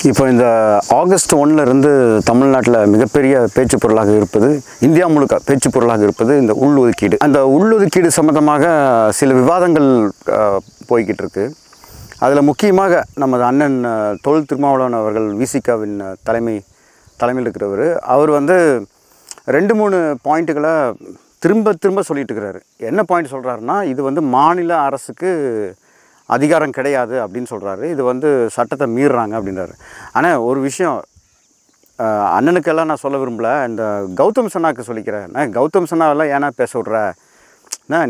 இப்போ இந்த ஆகஸ்ட் 1 இருந்து தமிழ்நாட்டில் மிகப்பெரிய பேச்சு பொருளாக இருப்பது, இந்தியா முழுக்க பேச்சு பொருளாக இருப்பது இந்த உள்ளொதுக்கீடு. அந்த உள்ளொதுக்கீடு சம்பந்தமாக சில விவாதங்கள் போய்கிட்டு இருக்கு. அதில் முக்கியமாக நமது அண்ணன் தொல் திருமாவளவன் அவர்கள் விசிகாவின் தலைமையில் இருக்கிறவர், அவர் வந்து 2-3 பாயிண்ட்டுகளை திரும்ப சொல்லிட்டு இருக்கிறாரு. என்ன பாயிண்ட் சொல்கிறாருன்னா, இது வந்து மாநில அரசுக்கு அதிகாரம் கிடையாது அப்படின்னு சொல்கிறாரு. இது வந்து சட்டத்தை மீறுறாங்க அப்படின்றாரு. ஆனால் ஒரு விஷயம் அண்ணனுக்கெல்லாம் நான் சொல்ல விரும்பலை, இந்த கௌதம் சன்னாவுக்கு சொல்லிக்கிறேன். கௌதம் சன்னாவெல்லாம் ஏன்னா பேச விட்ற,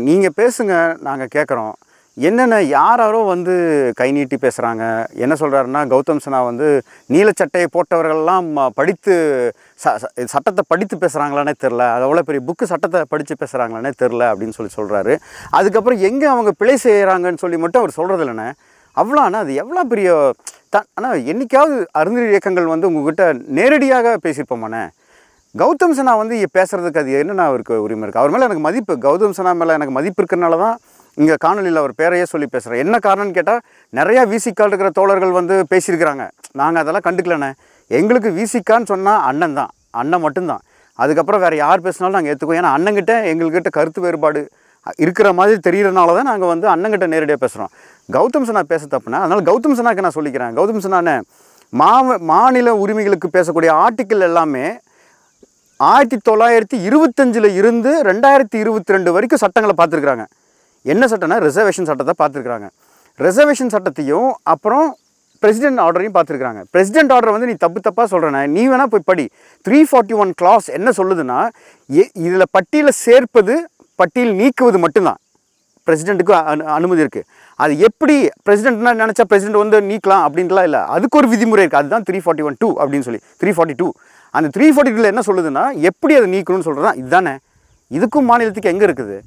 நீங்கள் பேசுங்க, நாங்கள் கேட்குறோம். என்னென்ன யாரோ வந்து கை நீட்டி பேசுகிறாங்க. என்ன சொல்கிறாருன்னா, கௌதம் சன்னா வந்து நீலச்சட்டையை போட்டவர்கள்லாம் படித்து சட்டத்தை படித்து பேசுகிறாங்களானே தெரில, அது அவ்வளோ பெரிய புக்கு சட்டத்தை படித்து பேசுகிறாங்களானே தெரில அப்படின்னு சொல்கிறாரு. அதுக்கப்புறம் எங்கே அவங்க பிழை செய்கிறாங்கன்னு சொல்லி மட்டும் அவர் சொல்கிறது இல்லைண்ணே. அவ்வளோ ஆனால் அது எவ்வளோ பெரிய ஆனால் என்றைக்காவது அறிஞர் இயக்கங்கள் வந்து உங்கள்கிட்ட நேரடியாக பேசியிருப்போமாண்ணே. கௌதம் சன்னா வந்து பேசுகிறதுக்கு அது என்னென்ன அவருக்கு உரிமை இருக்குது? அவர் மேலே எனக்கு மதிப்பு, கௌதம் சன்னா மேலே எனக்கு மதிப்பு இருக்கிறனால தான் இங்கே காணொலியில் அவர் பேரையே சொல்லி பேசுகிறேன். என்ன காரணம்னு கேட்டால், நிறையா விசிகால் இருக்கிற தோழர்கள் வந்து பேசியிருக்கிறாங்க. நாங்கள் அதெல்லாம் கண்டுக்கலண்ணே. எங்களுக்கு விசிகான்னு சொன்னால் அண்ணன் தான், அண்ணன் மட்டும்தான். அதுக்கப்புறம் வேறு யார் பேசினாலும் நாங்கள் ஏற்றுக்குவோம். ஏன்னா அண்ணங்கிட்ட எங்கள்கிட்ட கருத்து வேறுபாடு இருக்கிற மாதிரி தெரிகிறனால தான் நாங்கள் வந்து அண்ணங்கிட்ட நேரடியாக பேசுகிறோம். கௌதம் சன்னா பேச தப்புனா, அதனால் கௌதம் சன்னாக்கு நான் சொல்லிக்கிறேன். கௌதம் சன்னானே மாநில உரிமைகளுக்கு பேசக்கூடிய ஆர்டிக்கிள் எல்லாமே 1925 இருந்து 2022 வரைக்கும் சட்டங்களை பார்த்துருக்குறாங்க. என்ன சட்டம்னா ரிசர்வேஷன் சட்டத்தை பார்த்துருக்குறாங்க. ரிசர்வேஷன் சட்டத்தையும் அப்புறம் பிரசிடென்ட் ஆர்டரையும் பார்த்துருக்குறாங்க. பிரசிடென்ட் ஆர்டரை வந்து நீ தப்பாக சொல்கிறேன்னா, நீ வேணால் போய் படி. 341 கிளாஸ் என்ன சொல்லுதுன்னா, இதில் பட்டியலை சேர்ப்பது பட்டியல் நீக்குவது மட்டும்தான் பிரசிடென்ட்டுக்கு அனுமதி இருக்குது. அது எப்படி பிரசிடென்ட்னா நினச்சா பிரசிடென்ட் வந்து நீக்கலாம் அப்படின்ட்டுலாம் இல்லை, அதுக்கு ஒரு விதிமுறை இருக்குது. அதுதான் 341(2) அப்படின்னு சொல்லி 342. அந்த 342 என்ன சொல்லுதுன்னா, எப்படி அதை நீக்கணும்னு சொல்கிறதா இதுதானே. இதுக்கும் மாநிலத்துக்கு எங்கே இருக்குது?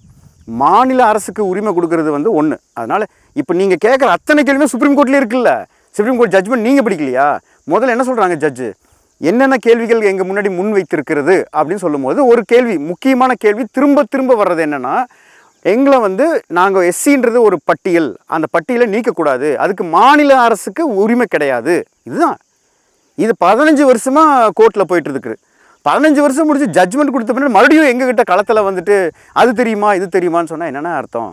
மாநில அரசுக்கு உரிமை கொடுக்கறது வந்து ஒன்று. அதனால் இப்போ நீங்கள் கேட்குற அத்தனை கேள்வியுமே சுப்ரீம் கோர்ட்லேயே இருக்குல்ல. சுப்ரீம் கோர்ட் ஜட்ஜ்மெண்ட் நீங்கள் படிக்கலையா? முதல்ல என்ன சொல்கிறாங்க ஜட்ஜு, என்னென்ன கேள்விகள் எங்கள் முன்னாடி முன் வைத்திருக்கிறது அப்படின்னு சொல்லும்போது, ஒரு கேள்வி, முக்கியமான கேள்வி திரும்ப வர்றது என்னென்னா, எங்களை வந்து நாங்கள் எஸ்சின்றது ஒரு பட்டியல், அந்த பட்டியலை நீக்கக்கூடாது, அதுக்கு மாநில அரசுக்கு உரிமை கிடையாது. இதுதான். இது 15 வருஷமாக கோர்ட்டில் போயிட்டுருக்கு. 15 வருஷம் முடிச்சு ஜட்ஜ்மெண்ட் கொடுத்த பின்னாடி மறுபடியும் எங்ககிட்ட களத்தில் வந்துட்டு அது தெரியுமா இது தெரியுமான்னு சொன்னால் என்னென்ன அர்த்தம்?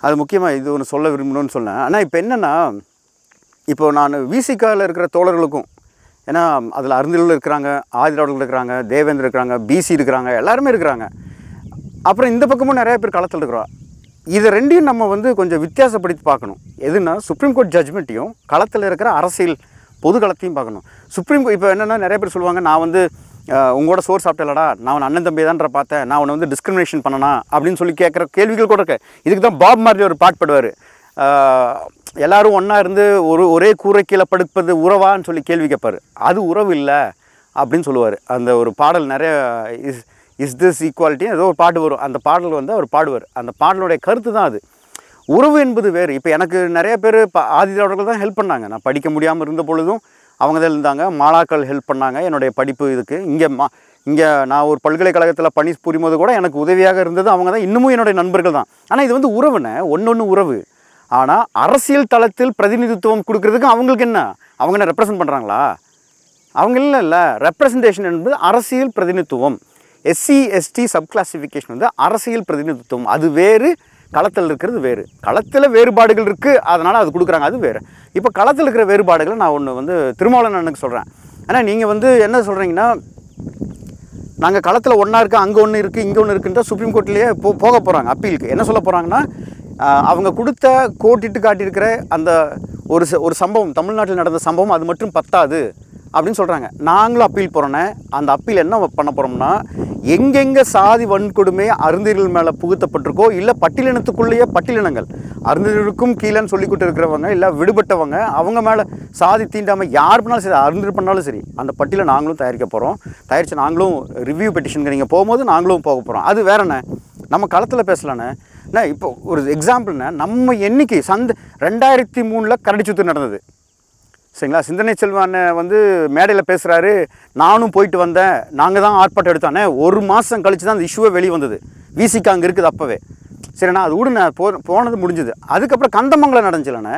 அது முக்கியமாக இது ஒன்று சொல்ல விரும்பணும்னு சொன்னேன். ஆனால் இப்போ என்னென்னா, இப்போ நான் விசிகாவில் இருக்கிற தோழர்களுக்கும், ஏன்னா அதில் அறிஞர்கள் இருக்கிறாங்க, ஆதிராவர்கள் இருக்கிறாங்க, தேவேந்திர இருக்கிறாங்க, பிசி இருக்கிறாங்க, எல்லாருமே இருக்கிறாங்க. அப்புறம் இந்த பக்கமும் நிறைய பேர் களத்தில் இருக்கிறோம். இதை ரெண்டையும் நம்ம வந்து கொஞ்சம் வித்தியாசப்படுத்தி பார்க்கணும். எதுனா சுப்ரீம் கோர்ட் ஜட்ஜ்மெண்ட்டையும் களத்தில் இருக்கிற அரசியல் பொது களத்தையும் பார்க்கணும். சுப்ரீம் இப்போ என்னென்னா, நிறைய பேர் சொல்லுவாங்க, நான் வந்து உங்களோட சோறு சாப்பிட்டலடா, நான் உன் அண்ணன் தம்பி தான்ற பார்த்தேன், நான் உன்னை வந்து டிஸ்கிரிமினேஷன் பண்ணனா அப்படின்னு சொல்லி கேட்குற கேள்விகள் கூட இருக்கு. இதுக்கு தான் பாப் மார்லி ஒரு பாடுவார், எல்லோரும் ஒன்றா இருந்து ஒரே கூரை கீழே படுப்பது உறவான்னு சொல்லி கேள்வி கேட்பார். அது உறவு இல்லை அப்படின்னு சொல்லுவார். அந்த ஒரு பாடல் நிறைய இஸ் திஸ் ஈக்குவாலிட்டி ஏதோ ஒரு பாட்டு வரும். அந்த பாடல் வந்து அவர் பாடுவார். அந்த பாடலுடைய கருத்து தான் அது. உறவு என்பது வேறு. இப்போ எனக்கு நிறைய பேர் ஆதிதிராவிடர்கள் தான் ஹெல்ப் பண்ணாங்க. நான் படிக்க முடியாமல் இருந்த பொழுதும் அவங்க தான் இருந்தாங்க. மாணாக்கள் ஹெல்ப் பண்ணாங்க என்னுடைய படிப்பு இதுக்கு. இங்கே நான் ஒரு பல்கலைக்கழகத்தில் பணி புரியும்போது கூட எனக்கு உதவியாக இருந்தது அவங்க தான். இன்னமும் என்னுடைய நண்பர்கள் தான். ஆனால் இது வந்து உறவுன்னு ஒன்று உறவு. ஆனால் அரசியல் தளத்தில் பிரதிநிதித்துவம் கொடுக்கறதுக்கு அவங்களுக்கு என்ன, அவங்க என்ன ரெப்ரசன்ட் பண்ணுறாங்களா? அவங்க இல்லை. ரெப்ரசன்டேஷன் என்பது அரசியல் பிரதிநிதித்துவம். எஸ்சி எஸ்டி சப் கிளாசிஃபிகேஷன் வந்து அரசியல் பிரதிநிதித்துவம். அது வேறு, களத்தில் இருக்கிறது வேறு. களத்தில் வேறுபாடுகள் இருக்குது, அதனால் அது கொடுக்குறாங்க, அது வேறு. இப்போ களத்தில் இருக்கிற வேறுபாடுகளை நான் ஒன்று வந்து திருமாவளவன் அண்ணனுக்கு சொல்கிறேன். ஆனால் நீங்கள் வந்து என்ன சொல்கிறீங்கன்னா, நாங்கள் களத்தில் ஒன்றா இருக்குது, அங்கே ஒன்று இருக்குது, இங்கே ஒன்று இருக்குன்ற சுப்ரீம் கோர்ட்லேயே போக போகிறாங்க அப்பீலுக்கு. என்ன சொல்ல போகிறாங்கன்னா, அவங்க கொடுத்த கோட்டிட்டு காட்டியிருக்கிற அந்த ஒரு சம்பவம், தமிழ்நாட்டில் நடந்த சம்பவம், அது மட்டும் பத்தாது அப்படின்னு சொல்கிறாங்க. நாங்களும் அப்பீல் போகிறோன்னே, அந்த அப்பீல் என்ன பண்ண போகிறோம்னா, எங்கெங்கே சாதி வன்கொடுமை அறிஞர்கள் மேலே புகுத்தப்பட்டிருக்கோ, இல்லை பட்டியலினத்துக்குள்ளேயே பட்டியலினங்கள் அறிஞர்களுக்கும் கீழேன்னு சொல்லிக்கிட்டு இருக்கிறவங்க, இல்லை விடுபட்டவங்க, அவங்க மேலே சாதி தீண்டாமல் யார் பண்ணாலும் சரி, அறிஞர் பண்ணாலும் சரி, அந்த பட்டியலை நாங்களும் தயாரிக்க போகிறோம். தயாரித்து நாங்களும் ரிவ்யூ பெட்டிஷனுக்கு நீங்கள் போகும்போது நாங்களும் போக போகிறோம். அது வேறண்ணே, நம்ம களத்தில் பேசலாண்ணே. இப்போ ஒரு எக்ஸாம்பிள்ண்ணே, நம்ம என்னைக்கு 2003 கரடிச்சுத்து நடந்தது சரிங்களா? சிந்தனை செல்வன் வந்து மேடையில் பேசுகிறாரு, நானும் போயிட்டு வந்தேன், நாங்கள் தான் ஆர்ப்பாட்டம் எடுத்தானே. 1 மாதம் கழித்து தான் அந்த இஷ்யூவே வெளியே வந்தது. விசிகா அங்கே இருக்குது அப்போவே. சரிண்ணா, அது விடுண்ணே, போனது முடிஞ்சுது. அதுக்கப்புறம் கந்தமங்கலம் நடந்துச்சுலண்ணே.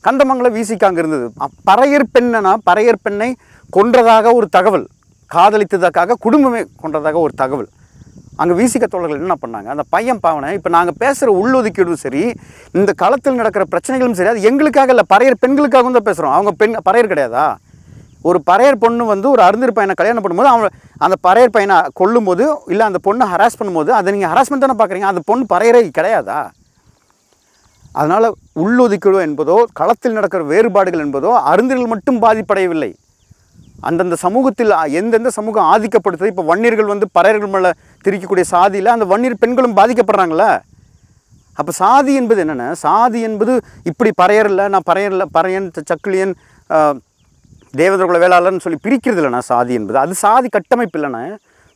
கந்தமங்கலம் விசிக அங்கே இருந்தது. பறையர் பெண்ணனா பறையர் பெண்ணை கொன்றதாக ஒரு தகவல், காதலித்ததற்காக குடும்பமே கொன்றதாக ஒரு தகவல். அங்கே விசிக தோழர்கள் என்ன பண்ணாங்க, அந்த பையன் பாவனை இப்போ நாங்கள் பேசுகிற உள்ளொதுக்கீடும் சரி, இந்த களத்தில் நடக்கிற பிரச்சனைகளும் சரி, அது எங்களுக்காக இல்லை, பறையர் பெண்களுக்காகவும் தான் பேசுகிறோம். அவங்க பெண் பறையர் கிடையாதா? ஒரு பறையர் பொண்ணு வந்து ஒரு அருந்தர் பையனை கல்யாணம் பண்ணும்போது அவங்க அந்த பறையர் பையனை கொல்லும்போது இல்லை அந்த பொண்ணை ஹராஸ் பண்ணும்போது அதை நீங்கள் ஹராஸ்மெண்ட் தானே பார்க்குறீங்க. அந்த பொண்ணு பறையரே கிடையாதா? அதனால் உள்ளொதுக்கீடு என்பதோ களத்தில் நடக்கிற வேறுபாடுகள் என்பதோ அருந்தர்கள் மட்டும் பாதிப்படையவில்லை. அந்தந்த சமூகத்தில் எந்தெந்த சமூகம் ஆதிக்கப்படுத்துது. இப்போ வன்னியர்கள் வந்து பறையர்கள் மேலே திரிக்கக்கூடிய சாதியில் அந்த வன்னியர் பெண்களும் பாதிக்கப்படுறாங்களே. அப்போ சாதி என்பது என்னென்ன? சாதி என்பது இப்படி பறையர் இல்லை, நான் பறையன் சக்கிலியன் தேவேந்திர குல வேளாளர்னு சொல்லி பிரிக்கிறது இல்லைண்ணா. சாதி என்பது அது சாதி கட்டமைப்பு இல்லைண்ணா.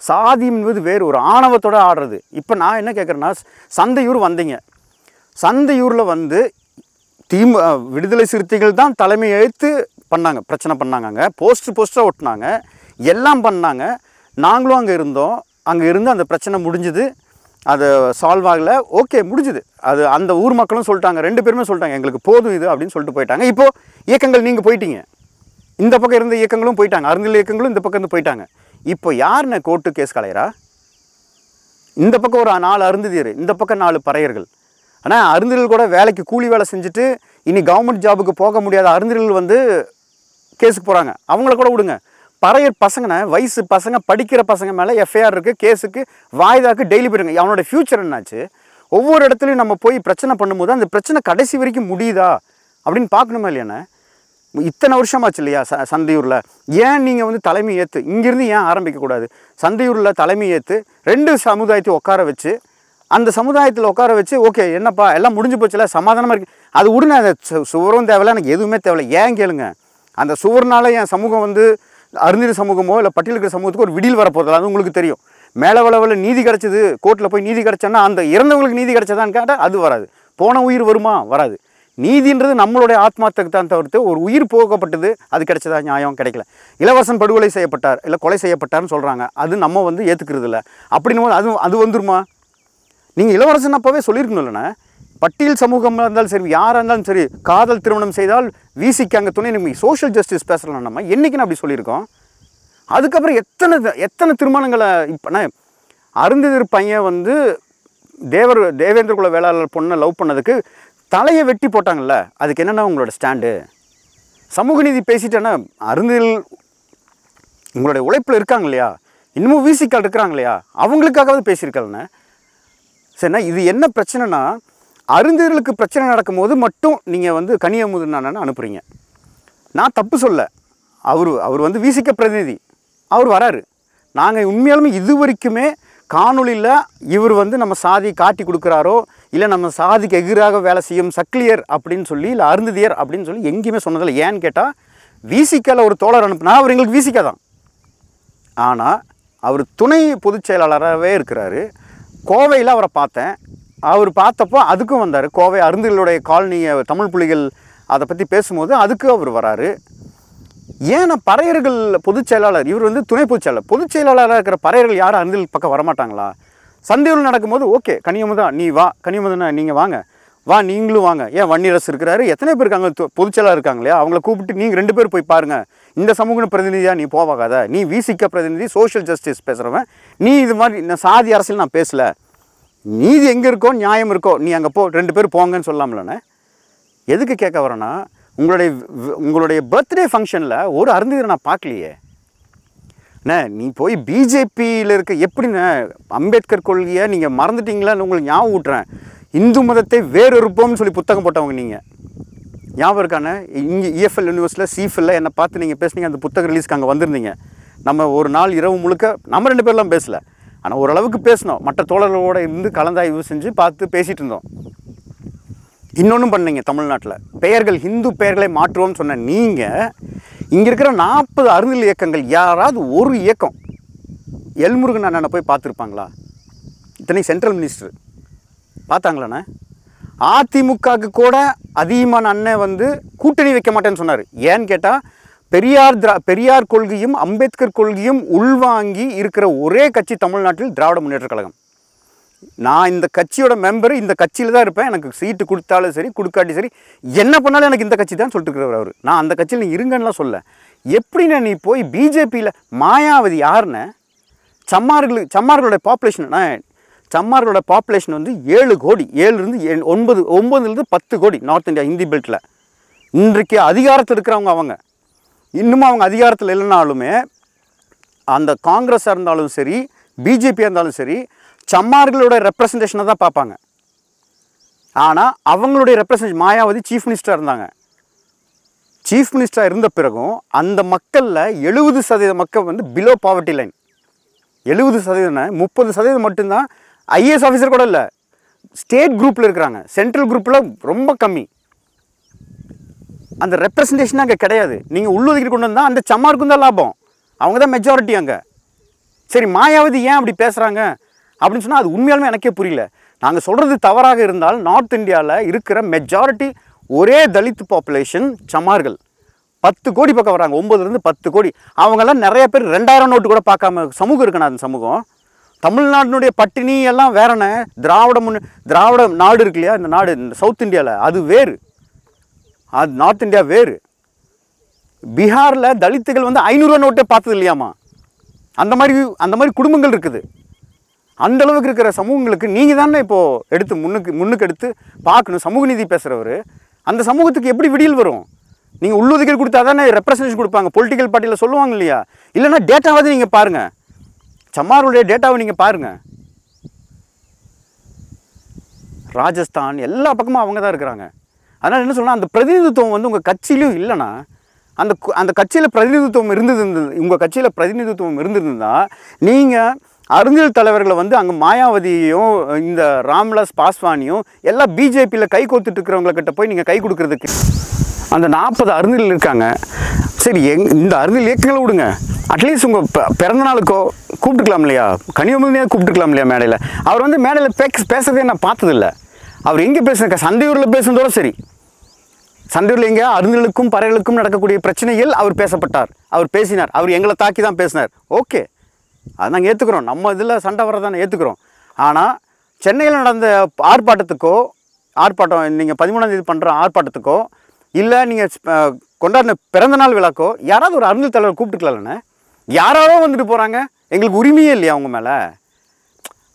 சாதி என்பது வேறு ஒரு ஆணவத்தோடு ஆடுறது. இப்போ நான் என்ன கேட்குறேன்னா, சந்தையூர் வந்தீங்க, சந்தையூரில் வந்து விடுதலை சிறுத்தைகள் தான் தலைமை எழுத்து பண்ணாங்க, பிரச்சனை பண்ணாங்க, அங்கே போஸ்டராக ஒட்டினாங்க, எல்லாம் பண்ணாங்க. நாங்களும் அங்கே இருந்தோம். அங்கே இருந்து அந்த பிரச்சனை முடிஞ்சுது, அது சால்வ் ஆகலை, ஓகே முடிஞ்சுது. அது அந்த ஊர் மக்களும் சொல்லிட்டாங்க, 2 பேருமே சொல்லிட்டாங்க எங்களுக்கு போதும் இது அப்படின்னு சொல்லிட்டு போயிட்டாங்க. இப்போது இயக்கங்கள் நீங்கள் போயிட்டீங்க, இந்த பக்கம் இருந்த இயக்கங்களும் போயிட்டாங்க, அருந்தல் இயக்கங்களும் இந்த பக்கம் இருந்து போயிட்டாங்க. இப்போ யாருன்னு கோர்ட்டு கேஸ் கலையரா? இந்த பக்கம் ஒரு 4 அருந்ததியர், இந்த பக்கம் 4 பறையர்கள். ஆனால் அருந்தர்கள் கூட வேலைக்கு கூலி வேலை செஞ்சுட்டு இனி கவர்மெண்ட் ஜாபுக்கு போக முடியாத அருந்தர்கள் வந்து கேஸுக்கு போகிறாங்க. அவங்கள கூட விடுங்க, பறையர் பசங்கனை வயசு பசங்க படிக்கிற பசங்க மேலே எஃப்ஐஆர் இருக்குது, கேஸுக்கு வாய்தாக்கு டெய்லி போயிருங்க. அவனோட ஃப்யூச்சர் என்னாச்சு? ஒவ்வொரு இடத்துலையும் நம்ம போய் பிரச்சனை பண்ணும்போது அந்த பிரச்சனை கடைசி வரைக்கும் முடியுதா அப்படின்னு பார்க்கணுமா இல்லையாண்ணே? இத்தனை வருஷமாச்சு இல்லையா சந்தையூரில்? ஏன் நீங்கள் வந்து தலைமை ஏற்று இங்கேருந்து ஏன் ஆரம்பிக்கக்கூடாது? சந்தையூரில் தலைமை ஏற்று 2 சமுதாயத்தையும் உட்கார வச்சு, அந்த சமுதாயத்தில் உட்கார வச்சு, ஓகே என்னப்பா எல்லாம் முடிஞ்சு போச்சுல, சமாதானமாக இருக்குது, அது உடனே அந்த சுவரும் தேவையில்ல, எனக்கு எதுவுமே தேவையில்லை. ஏன் கேளுங்க, அந்த சுவர்னால என் சமூகம் வந்து அருந்ததி சமூகமோ இல்லை பட்டியல் இருக்கிற சமூகத்துக்கு ஒரு விடியல் வரப்போதில்ல, அது உங்களுக்கு தெரியும். மேலே வளவில் நீதி கிடச்சிது, கோர்ட்டில் போய் நீதி கிடச்சோன்னா அந்த இறந்தவங்களுக்கு நீதி கிடச்சதான்னு கேட்டால் அது வராது. போன உயிர் வருமா? வராது. நீதின்றது நம்மளுடைய ஆத்மார்த்தத்துக்கு தான் தவிர்த்து ஒரு உயிர் போகப்பட்டது அது கிடைச்சதா? நியாயம் கிடைக்கல. இளவரசன் படுகொலை செய்யப்பட்டார் இல்லை கொலை செய்யப்பட்டார்னு சொல்கிறாங்க, அது நம்ம வந்து ஏற்றுக்கிறது இல்லை. அப்படின்னும் போது அது வந்துருமா? நீங்கள் இளவரசன் அப்போவே சொல்லியிருக்கணும் இல்லைண்ணா. பட்டியல் சமூகமாக இருந்தாலும் சரி, யாராக இருந்தாலும் சரி, காதல் திருமணம் செய்தால் வீசிக்கு அங்கே துணை நிற்கும். சோஷியல் ஜஸ்டிஸ் பேசலாம் நம்ம, என்றைக்குன்னு அப்படி சொல்லியிருக்கோம். அதுக்கப்புறம் எத்தனை திருமணங்களை இப்போ அருந்ததியர் பையன் வந்து தேவேந்திர குல வேளாளர் பொண்ணை லவ் பண்ணதுக்கு தலையை வெட்டி போட்டாங்கல்ல, அதுக்கு என்னென்னா உங்களோட ஸ்டாண்டு? சமூக நீதி பேசிட்டேன்னா அருந்ததியர் உங்களுடைய உழைப்பில் இருக்காங்க இல்லையா, இன்னமும் வீசிக்கால் இருக்கிறாங்க இல்லையா, அவங்களுக்காகவது பேசியிருக்கலண்ணே. சரிண்ணா, இது என்ன பிரச்சனைனா, அருந்ததியர்களுக்கு பிரச்சனை நடக்கும்போது மட்டும் நீங்கள் வந்து கனியமுதனானு அனுப்புகிறீங்க. நான் தப்பு சொல்ல, அவர் வந்து வீசிக்க பிரதிநிதி, அவர் வராரு. நாங்கள் உண்மையாலுமே இது வரைக்குமே காணொலியில் இவர் வந்து நம்ம சாதி காட்டி கொடுக்குறாரோ இல்லை நம்ம சாதிக்கு எதிராக வேலை செய்யும் சக்கிலியர் அப்படின்னு சொல்லி இல்லை அருந்ததியர் அப்படின்னு சொல்லி எங்கேயுமே சொன்னதில்லை. ஏன்னு கேட்டால் விசிகாவில் ஒரு தோழர் அனுப்புனா அவர் எங்களுக்கு விசிகா தான். ஆனால் அவர் துணை பொதுச் செயலாளராகவே இருக்கிறாரு. கோவையில் அவரை பார்த்தேன், அவர் பார்த்தப்போ அதுக்கும் வந்தார். கோவை அருந்ததியர்களுடைய காலனியை தமிழ் புலிகள் அதை பற்றி பேசும்போது அதுக்கு அவர் வராரு. ஏன்னா பறையர்கள் பொதுச் செயலாளர், இவர் வந்து துணை பொதுச் செயலாளர். பொதுச் செயலாளராக இருக்கிற பறையர்கள் யாரும் அருந்ததியர் பக்கம் வரமாட்டாங்களா? சந்தையூரில் நடக்கும்போது ஓகே கனியமுதா நீ வா, கனியமுதனா நீங்கள் வாங்க, வா நீங்களும் வாங்க. ஏன் வன்னியரசு இருக்கிறாரு, எத்தனை பேர் இருக்காங்க பொதுச் செயலாளர் இருக்காங்க இல்லையா, அவங்கள கூப்பிட்டு நீங்கள் 2 பேர் போய் பாருங்கள். இந்த சமூக பிரதிநிதியாக நீ போவாகாத, நீ விசிக்க பிரதிநிதி, சோஷியல் ஜஸ்டிஸ் பேசுகிறவன், நீ இது மாதிரி இந்த சாதி அரசியல் நான் பேசலை, நீதி எங்கே இருக்கோ நியாயம் இருக்கோ நீ அங்கே போ, 2 பேர் போங்கன்னு சொல்லாமலண்ணே. எதுக்கு கேட்க வரேன்னா, உங்களுடைய பர்த்டே ஃபங்க்ஷனில் ஒரு அருந்ததியரை நான் பார்க்கலையே. நீ போய் பிஜேபியில் இருக்க எப்படிண்ணே அம்பேத்கர் கொள்கையை நீங்கள் மறந்துட்டீங்களான்னு உங்களுக்கு ஞாபகம் ஊட்டுறேன். இந்து மதத்தை வேறொருப்போம்னு சொல்லி புத்தகம் போட்டவங்க நீங்கள் ஞாபகம் இருக்கானே? இங்கே இஎஃப்எல் யூனிவர்சிட்டியில் சீஃபில் என்னை பார்த்து நீங்கள் பேசுனீங்க, அந்த புத்தக ரிலீஸ்க்கு அங்கே வந்திருந்தீங்க. நம்ம ஒரு நாள் இரவு முழுக்க நம்ம 2 பேர்லாம் பேசலை, ஆனால் ஓரளவுக்கு பேசினோம், மற்ற தோழர்களோடு இருந்து கலந்தாய்வு செஞ்சு பார்த்து பேசிகிட்டு இருந்தோம். இன்னொன்றும் பண்ணீங்க, தமிழ்நாட்டில் பெயர்கள் ஹிந்து பெயர்களை மாற்றுவோம்னு சொன்ன நீங்கள் இங்கே இருக்கிற 40 அருந்ததியர் இயக்கங்கள் யாராவது ஒரு இயக்கம் எல்முருகன் அண்ணனை போய் பார்த்துருப்பாங்களா? இத்தனை சென்ட்ரல் மினிஸ்டர் பார்த்தாங்களாண்ணே? அதிமுகவுக்கு கூட அதிகமான அண்ணன் வந்து கூட்டணி வைக்க மாட்டேன்னு சொன்னார். ஏன்னு கேட்டால் பெரியார் கொள்கையும் அம்பேத்கர் கொள்கையும் உள்வாங்கி இருக்கிற ஒரே கட்சி தமிழ்நாட்டில் திராவிட முன்னேற்ற கழகம். நான் இந்த கட்சியோட மெம்பர், இந்த கட்சியில் தான் இருப்பேன், எனக்கு சீட்டு கொடுத்தாலும் சரி கொடுக்காட்டி சரி, என்ன பண்ணாலும் எனக்கு இந்த கட்சி தான் சொல்லிட்டு இருக்கிறவர் அவர். நான் அந்த கட்சியில் நீ இருங்கன்னுலாம் சொல்ல. எப்படின்னா நீ போய் பிஜேபியில் மாயாவதி யாருன்னு சம்மார்களோட பாப்புலேஷன், சம்மார்களோட பாப்புலேஷன் வந்து 7 கோடி, 9லேருந்து 10 கோடி நார்த் இந்தியா ஹிந்தி பெல்ட்டில். இன்றைக்கு அதிகாரத்தில் இருக்கிறவங்க அவங்க. இன்னும் அவங்க அதிகாரத்தில் இல்லைனாலுமே அந்த காங்கிரஸாக இருந்தாலும் சரி, பிஜேபியாக இருந்தாலும் சரி, சம்மார்களோட ரெப்ரசன்டேஷனை தான் பார்ப்பாங்க. ஆனால் அவங்களுடைய ரெப்ரசன்டேஷன் மாயாவதி சீஃப் மினிஸ்டராக இருந்தாங்க. சீஃப் மினிஸ்டராக இருந்த பிறகும் அந்த மக்களில் 70% மக்கள் வந்து பிலோ பாவர்ட்டி லைன். 70%, 30% மட்டும்தான் ஐஏஎஸ் ஆஃபீஸர் கூட இல்லை, ஸ்டேட் குரூப்பில் இருக்கிறாங்க. சென்ட்ரல் குரூப்பில் ரொம்ப கம்மி. அந்த ரெப்ரசன்டேஷன் அங்கே கிடையாது. நீங்கள் உள்ளொதுக்கீடு கொண்டு வந்தால் அந்த சம்மாருக்கும் தான் லாபம், அவங்க தான் மெஜாரிட்டி அங்கே. சரி, மாயாவதி ஏன் அப்படி பேசுகிறாங்க அப்படின்னு சொன்னால் அது உண்மையாலுமே எனக்கே புரியல. நாங்கள் சொல்கிறது தவறாக இருந்தால் நார்த் இந்தியாவில் இருக்கிற மெஜாரிட்டி ஒரே தலித் பாப்புலேஷன் சம்மார்கள். 10 கோடி பக்கம் வராங்க, 9லேருந்து 10 கோடி. அவங்கெல்லாம் நிறைய பேர் 2000 நோட்டு கூட பார்க்காம சமூகம் இருக்குண்ணா. அந்த சமூகம் தமிழ்நாட்டினுடைய பட்டினி எல்லாம் வேறன. திராவிட நாடு இருக்கு இல்லையா, இந்த நாடு இந்த சவுத் இந்தியாவில் அது வேறு, அது நார்த் இந்தியா வேறு. பீகாரில் தலித்துகள் வந்து 500 ரூபா நோட்டே பார்த்தது இல்லையாமா. அந்த மாதிரி குடும்பங்கள் இருக்குது. அந்த அளவுக்கு இருக்கிற சமூகங்களுக்கு நீங்கள் தானே இப்போது எடுத்து முன்னுக்கு எடுத்து பார்க்கணும். சமூக நீதி பேசுகிறவர் அந்த சமூகத்துக்கு எப்படி விடியல் வரும்? நீங்கள் உள்ளொதுக்கீடு கொடுத்தா தானே ரெப்ரசன்டேஷன் கொடுப்பாங்க. பொலிட்டிக்கல் பார்ட்டியில் சொல்லுவாங்க இல்லையா? இல்லைன்னா டேட்டாவது நீங்கள் பாருங்கள், சம்மாருடைய டேட்டாவை நீங்கள் பாருங்கள். ராஜஸ்தான் எல்லா பக்கமும் அவங்க தான் இருக்கிறாங்க. அதனால் என்ன சொல்லலாம், அந்த பிரதிநிதித்துவம் வந்து உங்கள் கட்சியிலும் இல்லைன்னா, அந்த கட்சியில் பிரதிநிதித்துவம் உங்கள் கட்சியில் பிரதிநிதித்துவம் இருந்திருந்தால் நீங்கள் அறிஞர் தலைவர்களை வந்து அங்கே மாயாவதியையும் இந்த ராம்விலாஸ் பாஸ்வானியும் எல்லாம் பிஜேபியில் கை கோத்துட்டு இருக்கிறவங்கக்கிட்ட போய் நீங்கள் கை கொடுக்குறதுக்கு அந்த 40 அறிஞர்கள் இருக்காங்க. சரி, இந்த அறிஞர் இயக்கங்களை விடுங்க, அட்லீஸ்ட் உங்கள் பிறந்த நாளுக்கோ கூப்பிட்டுக்கலாம் இல்லையா? கனிமொழியாக கூப்பிட்டுக்கலாம் இல்லையா மேடையில்? அவர் வந்து மேடையில் பேசுறதே நான் பார்த்ததில்லை. அவர் எங்கே பேசுனாக்க சந்தையூரில் பேசுனதோட சரி. சந்தையூரில் எங்கே அறிஞர்களுக்கும் பறைகளுக்கும் நடக்கக்கூடிய பிரச்சனைகள் அவர் பேசப்பட்டார், அவர் பேசினார், அவர் எங்களை தாக்கி தான் பேசினார். ஓகே, அது நாங்கள் ஏற்றுக்கிறோம். நம்ம இதில் சண்டை வர்றதானே ஏற்றுக்கிறோம். ஆனால் சென்னையில் நடந்த ஆர்ப்பாட்டம் நீங்கள் 13ஆம் தேதி பண்ணுற ஆர்ப்பாட்டத்துக்கோ இல்லை நீங்கள் கொண்டாடின பிறந்தநாள் விழாக்கோ யாராவது ஒரு அறிஞர் தலைவர் கூப்பிட்டுக்கலாம்ண்ணே. யாராரோ வந்துட்டு போகிறாங்க, எங்களுக்கு உரிமையே இல்லையா அவங்க மேலே?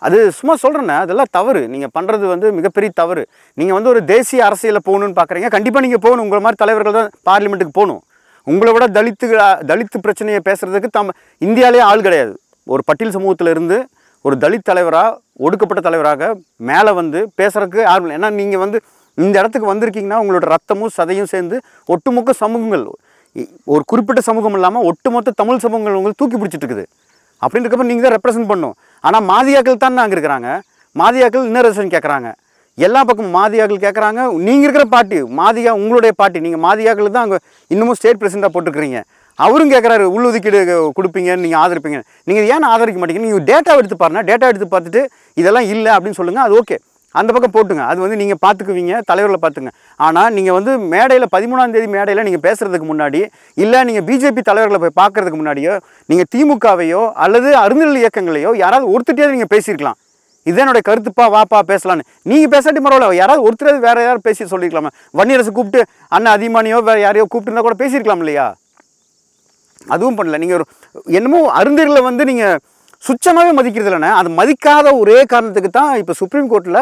அது சும்மா சொல்கிறேண்ணே, அதெல்லாம் தவறு. நீங்கள் பண்ணுறது வந்து மிகப்பெரிய தவறு. நீங்கள் வந்து ஒரு தேசிய அரசியலில் போகணுன்னு பார்க்குறீங்க, கண்டிப்பாக நீங்கள் போகணும். உங்களை மாதிரி தலைவர்கள் தான் பார்லிமெண்ட்டுக்கு போகணும். உங்களை விட தலித்து பிரச்சனையை பேசுகிறதுக்கு இந்தியாவிலே ஆள் கிடையாது. ஒரு பட்டியல் சமூகத்தில் இருந்து ஒரு தலித் தலைவராக, ஒடுக்கப்பட்ட தலைவராக மேலே வந்து பேசுகிறதுக்கு யாரும் இல்லை. ஏன்னா நீங்கள் வந்து இந்த இடத்துக்கு வந்திருக்கீங்கன்னா உங்களோட ரத்தமும் சதையும் சேர்ந்து ஒட்டுமொத்த சமூகங்கள், ஒரு குறிப்பிட்ட சமூகம் இல்லாமல் ஒட்டுமொத்த தமிழ் சமூகங்கள் உங்களுக்கு தூக்கி பிடிச்சிட்டு இருக்குது. அப்படின்றப்ப நீங்கள் தான் ரெப்ரசன்ட் பண்ணணும். ஆனால் மாதியாக்கள் தான் அங்கே இருக்கிறாங்க. மாதியாக்கள் இன்னும் ரெசன் கேட்குறாங்க. எல்லா பக்கமும் மாதியாக்கள் கேட்குறாங்க. நீங்கள் இருக்கிற பார்ட்டி மாதியா, உங்களுடைய பார்ட்டி, நீங்கள் மாதியாக்கள் தான் அங்கே இன்னமும் ஸ்டேட் பிரசிடெண்ட்டாக போட்டுருக்கிறீங்க. அவரும் கேட்குறாரு உள்ளொதுக்கீடு கொடுப்பீங்கன்னு, நீங்கள் ஆதரிப்பீங்க. நீங்கள் ஏன் ஆதரிக்க மாட்டீங்க? நீங்கள் டேட்டா எடுத்து பாருங்க, டேட்டா எடுத்து பார்த்துட்டு இதெல்லாம் இல்லை அப்படின்னு சொல்லுங்கள், அது ஓகே, அந்த பக்கம் போட்டுங்க. அது வந்து நீங்கள் பார்த்துக்குவீங்க, தலைவர்களை பார்த்துங்க. ஆனால் நீங்கள் வந்து மேடையில் 13ஆம் தேதி மேடையில் நீங்கள் பேசுகிறதுக்கு முன்னாடி, இல்லை நீங்கள் பிஜேபி தலைவர்களை போய் பார்க்குறதுக்கு முன்னாடியோ, நீங்கள் திமுகவையோ அல்லது அறிஞர்கள் இயக்கங்களையோ யாராவது ஒருத்தட்டியாவது நீங்கள் பேசியிருக்கலாம். இதுதான் என்னுடைய கருத்துப்பா, வாப்பா பேசலான்னு. நீங்கள் பேசாட்டி பரவாயில்ல, யாராவது ஒருத்தராது வேறு யாராவது பேசி சொல்லியிருக்கலாமா? வன்னியரசு கூப்பிட்டு அண்ணன் அதிமானியோ வேறு யாரையோ கூப்பிட்டுருந்தா கூட பேசியிருக்கலாம் இல்லையா? அதுவும் பண்ணல. நீங்கள் ஒரு என்னமோ அறிஞர்களை வந்து நீங்கள் சுச்சமாகவே மதிக்கிறது இல்லைண்ணே. அது மதிக்காத ஒரே காரணத்துக்கு தான் இப்போ சுப்ரீம் கோர்ட்டில்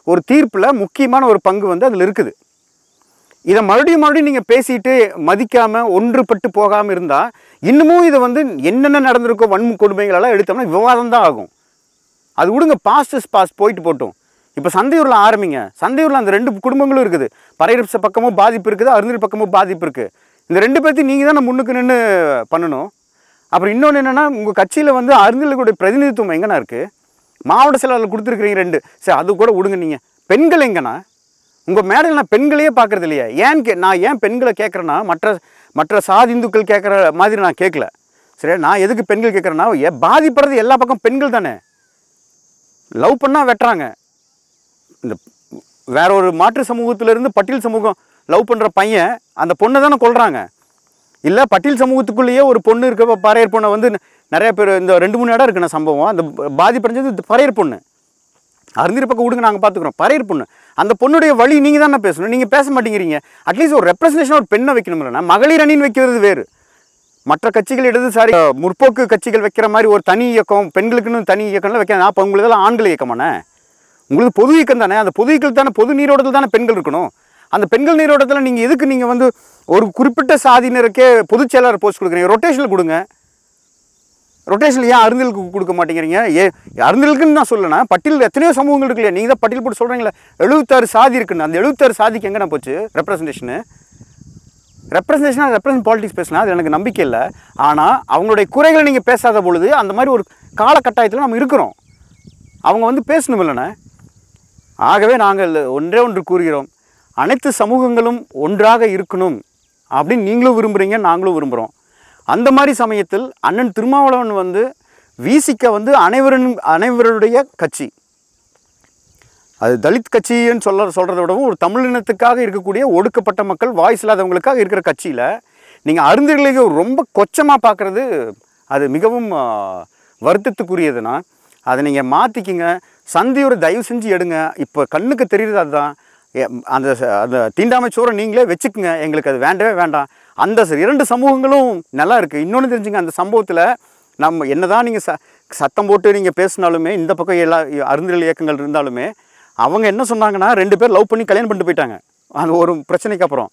ஒரு தீர்ப்பில் முக்கியமான ஒரு பங்கு வந்து அதில் இருக்குது. இதை மறுபடியும் நீங்கள் பேசிட்டு மதிக்காமல் ஒன்றுபட்டு போகாமல் இருந்தால் இன்னமும் இதை வந்து என்னென்ன நடந்திருக்கோ கொடுமைகளெல்லாம் எடுத்தோம்னா விவாதம் தான் ஆகும். அது விடுங்க, பாஸ்ட் போயிட்டு போட்டோம். இப்போ சந்தையூரில் ஆரம்பிங்க. சந்தையூரில் அந்த 2 குடும்பங்களும் இருக்குது. பறையரச பக்கமும் பாதிப்பு இருக்குது, அறிஞர் பக்கமும் பாதிப்பு இருக்குது. இந்த 2 பேர்த்தையும் நீங்கள் தான் முன்னுக்கு நின்று பண்ணணும். அப்புறம் இன்னொன்று என்னென்னா, உங்கள் கட்சியில் வந்து அறிஞர்களுடைய பிரதிநிதித்துவம் எங்கண்ணா இருக்குது? மாவட்ட செயலாளர் கொடுத்துருக்குறீங்க 2. சரி, அது கூட விடுங்க. நீங்கள் பெண்கள் எங்கண்ணா? உங்கள் மேடையில் நான் பெண்களையே பார்க்குறது இல்லையா? நான் ஏன் பெண்களை கேட்குறேன்னா, மற்ற சாதி இந்துக்கள் கேட்குற மாதிரி நான் கேட்கல. சரி, நான் எதுக்கு பெண்கள் கேட்குறேன்னா, பாதிப்படுறது எல்லா பக்கம் பெண்கள் தானே. லவ் பண்ணால் வெட்டுறாங்க. இந்த வேற ஒரு மாற்று சமூகத்திலேருந்து பட்டியல் சமூகம் லவ் பண்ணுற பையன் அந்த பொண்ணை தானே கொள்கிறாங்க. இல்லை பட்டியல் சமூகத்துக்குள்ளேயே ஒரு பொண்ணு இருக்க, பறையர் பொண்ணை வந்து நிறைய பேர் இந்த 2-3 இடம் இருக்குண்ணா சம்பவம். அந்த பாதிப்படைஞ்சது பறையர் பொண்ணு. அருந்திரி பக்கம் விடுங்க, நாங்கள் பார்த்துக்குறோம். பறையர் பொண்ணு, அந்த பொண்ணுடைய வழி நீங்கள் தானே பேசணும். நீங்கள் பேச மாட்டேங்கிறீங்க. அட்லீஸ்ட் ஒரு ரெப்ரஸன்டேஷன் ஒரு பெண்ணை வைக்கணும் இல்லைன்னா. மகளிர் அணின்னு வைக்கிறது வேறு. மற்ற கட்சிகள் இடதுசாரி முற்போக்கு கட்சிகள் வைக்கிற மாதிரி ஒரு தனி இயக்கம், பெண்களுக்குன்னு தனி இயக்கம்லாம் வைக்க. அப்போ உங்களுக்கெல்லாம் ஆண்கள் இயக்கமானே? உங்களுக்கு பொது இயக்கம் தானே. அந்த பொது இயக்கத்தில் தானே, பொது நீரோட்டத்தில் தானே பெண்கள் இருக்கணும். அந்த பெண்கள் நீரோட்டத்தில் நீங்கள் எதுக்கு நீங்கள் வந்து ஒரு குறிப்பிட்ட சாதியினருக்கே பொதுச் செயலாளர் போஸ்ட் கொடுக்குறீங்க? ரொட்டேஷனில் கொடுங்க. ரொட்டேஷனில் ஏன் அருந்தலுக்கு கொடுக்க மாட்டேங்கிறீங்க? அருந்தலுக்குன்னு நான் சொல்லலைன்னா பட்டியல் எத்தனையோ சமூகங்கள் இருக்கு இல்லையா? நீங்கள் தான் பட்டியல் போட்டு சொல்கிறீங்களா 76 சாதி இருக்குன்னு. அந்த 76 சாதிக்கு எங்கே நான் போச்சு ரெப்ரஸன்டேஷன் பாலிடிக்ஸ் பேசினா அது எனக்கு நம்பிக்கை இல்லை. ஆனால் அவங்களுடைய குறைகளை நீங்கள் பேசாத பொழுது அந்த மாதிரி ஒரு காலகட்டாயத்தில் நம்ம இருக்கிறோம். அவங்க வந்து பேசணும் இல்லைண்ணே. ஆகவே நாங்கள் ஒன்று கூறுகிறோம், அனைத்து சமூகங்களும் ஒன்றாக இருக்கணும் அப்படின்னு நீங்களும் விரும்புகிறீங்க, நாங்களும் விரும்புகிறோம். அந்த மாதிரி சமயத்தில் அண்ணன் திருமாவளவன் வந்து விசிக வந்து அனைவருடைய கட்சி. அது தலித் கட்சின்னு சொல்கிறத விடவும் ஒரு தமிழினத்துக்காக இருக்கக்கூடிய ஒடுக்கப்பட்ட மக்கள், வாய்ஸ் இல்லாதவங்களுக்காக இருக்கிற கட்சியில் நீங்கள் அருந்ததிகளை ரொம்ப கொச்சமாக பார்க்குறது அது மிகவும் வருத்தத்துக்குரியதுன்னா அதை நீங்கள் மாற்றிக்கிங்க. சந்தியோட தயவு செஞ்சு எடுங்க. இப்போ கண்ணுக்கு தெரியுது அதுதான். அந்த அந்த தீண்டாமை சோறை நீங்களே வச்சுக்குங்க. எங்களுக்கு அது வேண்டவே வேண்டாம். அந்த 2 சமூகங்களும் நல்லா இருக்குது. இன்னொன்று தெரிஞ்சுங்க, அந்த சம்பவத்தில் நம்ம என்ன தான் நீங்கள் சத்தம் போட்டு நீங்கள் பேசினாலுமே, இந்த பக்கம் எல்லா அருந்ததிகள் இயக்கங்கள் இருந்தாலுமே, அவங்க என்ன சொன்னாங்கன்னா 2 பேர் லவ் பண்ணி கல்யாணம் பண்ணிட்டு போயிட்டாங்க. அந்த ஒரு பிரச்சனைக்கு அப்புறம்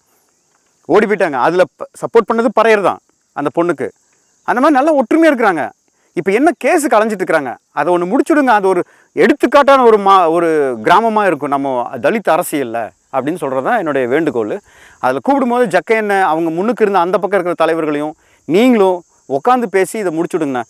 ஓடி போயிட்டாங்க. அதில் சப்போர்ட் பண்ணது பறையர் தான் அந்த பொண்ணுக்கு. அந்த மாதிரி நல்லா ஒற்றுமையாக இருக்கிறாங்க. இப்போ என்ன கேஸுக்கு அலைஞ்சிட்டு இருக்கிறாங்க, அதை ஒன்று முடிச்சுடுங்க. அது ஒரு எடுத்துக்காட்டான ஒரு கிராமமாக இருக்கும் நம்ம தலித் அரசியலில் அப்படின்னு சொல்கிறது தான் என்னுடைய வேண்டுகோள். அதில் கூப்பிடும்போது ஜக்கையண்ண அவங்க முன்னுக்கு இருந்த அந்த பக்கம் இருக்கிற தலைவர்களையும் நீங்களும் உட்காந்து பேசி இதை முடிச்சுடுங்கண்ணா.